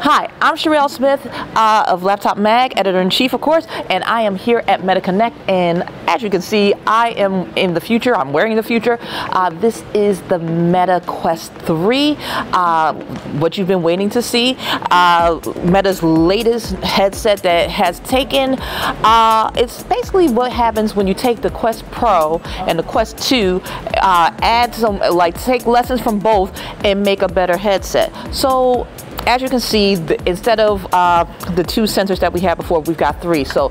Hi, I'm Sherri Smith of Laptop Mag, editor-in-chief, of course, and I am here at MetaConnect, and as you can see, I am in the future. I'm wearing the future. This is the Meta Quest 3, what you've been waiting to see. Meta's latest headset that has taken, it's basically what happens when you take the Quest Pro and the Quest 2, add some, take lessons from both and make a better headset. So, as you can see, instead of the two sensors that we had before, we've got three. So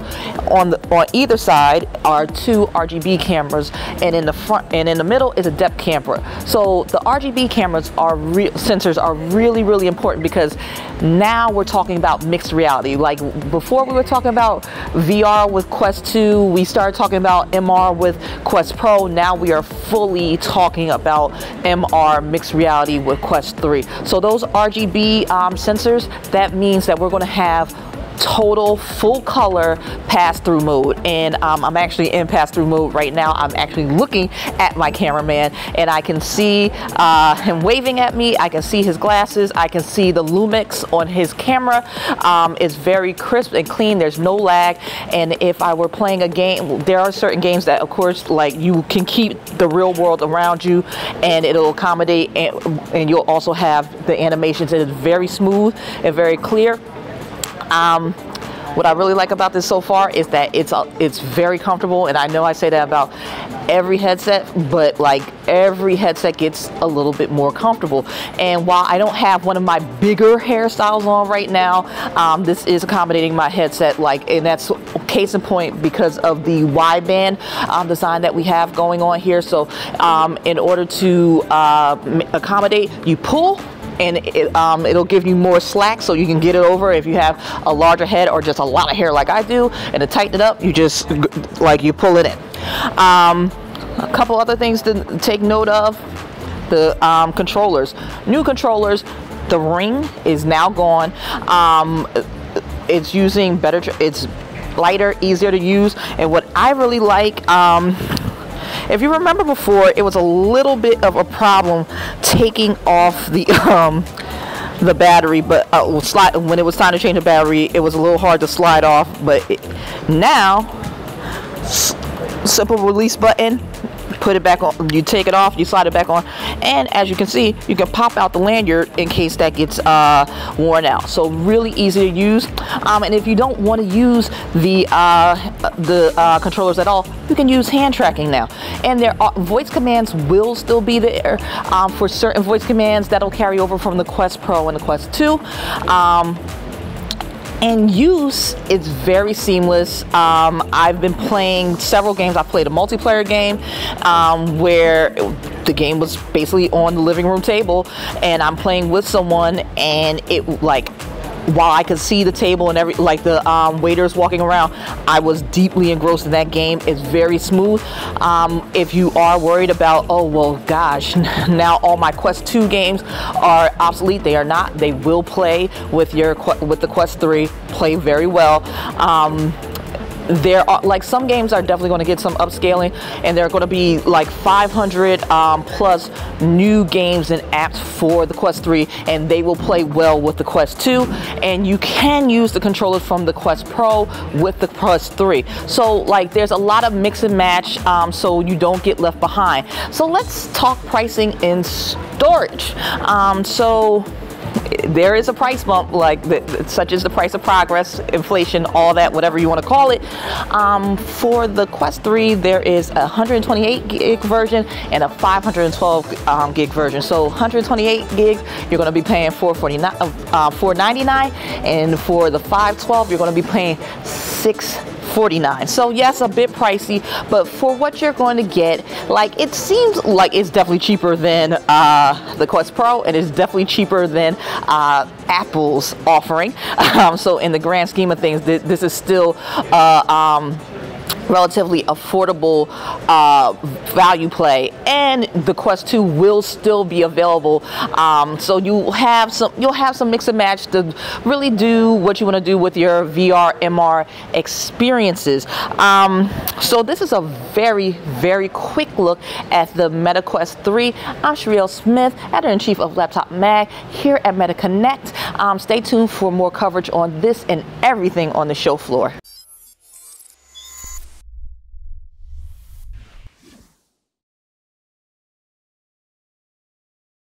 on either side are two RGB cameras, and in the front and in the middle is a depth camera. So the RGB sensors are really important, because now we're talking about mixed reality. Like before, we were talking about VR with Quest 2, we started talking about MR with Quest Pro. Now we are fully talking about MR mixed reality with Quest 3. So those RGB sensors, that means that we're going to have total full color pass-through mode, and I'm actually in pass-through mode right now. I'm actually looking at my cameraman, and I can see him waving at me. I can see his glasses. I can see the Lumix on his camera. It's very crisp and clean. There's no lag. And if I were playing a game, there are certain games that, of course, like you can keep the real world around you, and it'll accommodate, and you'll also have the animations. It is very smooth and very clear. What I really like about this so far is that it's very comfortable, and I know I say that about every headset, but like every headset gets a little bit more comfortable. And while I don't have one of my bigger hairstyles on right now, this is accommodating my headset, and that's case in point because of the wideband design that we have going on here. So in order to accommodate, you pull, and it'll give you more slack, so you can get it over if you have a larger head or just a lot of hair like I do. And to tighten it up, you just you pull it in. A couple other things to take note of: the controllers. New controllers. The ring is now gone. It's using better. It's lighter, easier to use, and what I really like. If you remember before, it was a little bit of a problem taking off the battery, but when it was time to change the battery, it was a little hard to slide off. But now, simple release button, put it back on, you take it off, you slide it back on, and as you can see, you can pop out the lanyard in case that gets worn out. So really easy to use. And if you don't want to use the controllers at all, you can use hand tracking now. And their voice commands will still be there for certain voice commands that'll carry over from the Quest Pro and the Quest 2. And use, it's very seamless. I've been playing several games. I've played a multiplayer game where the game was basically on the living room table, and I'm playing with someone, and it while I could see the table and the waiters walking around, I was deeply engrossed in that game. It's very smooth. If you are worried about, oh well, gosh, now all my Quest 2 games are obsolete, they are not. They will play with the Quest 3. Play very well. There are some games are definitely going to get some upscaling, and there are going to be 500 plus new games and apps for the Quest 3, and they will play well with the Quest 2. And you can use the controllers from the Quest Pro with the Quest 3. So there's a lot of mix and match, so you don't get left behind. So let's talk pricing and storage. So there is a price bump, such as the price of progress, inflation, all that, whatever you want to call it. For the Quest 3, there is a 128 gig version and a 512 gig version. So 128 gigs, you're going to be paying $499, and for the 512, you're going to be paying $649. So yes, a bit pricey, but for what you're going to get, it seems like it's definitely cheaper than the Quest Pro, and it's definitely cheaper than Apple's offering. So in the grand scheme of things, this is still relatively affordable value play and the Quest 2 will still be available. So you'll have some mix and match to really do what you want to do with your VR MR experiences. So this is a very, very quick look at the Meta Quest 3. I'm Sherri Smith, editor-in-chief of Laptop Mag here at MetaConnect. Stay tuned for more coverage on this and everything on the show floor.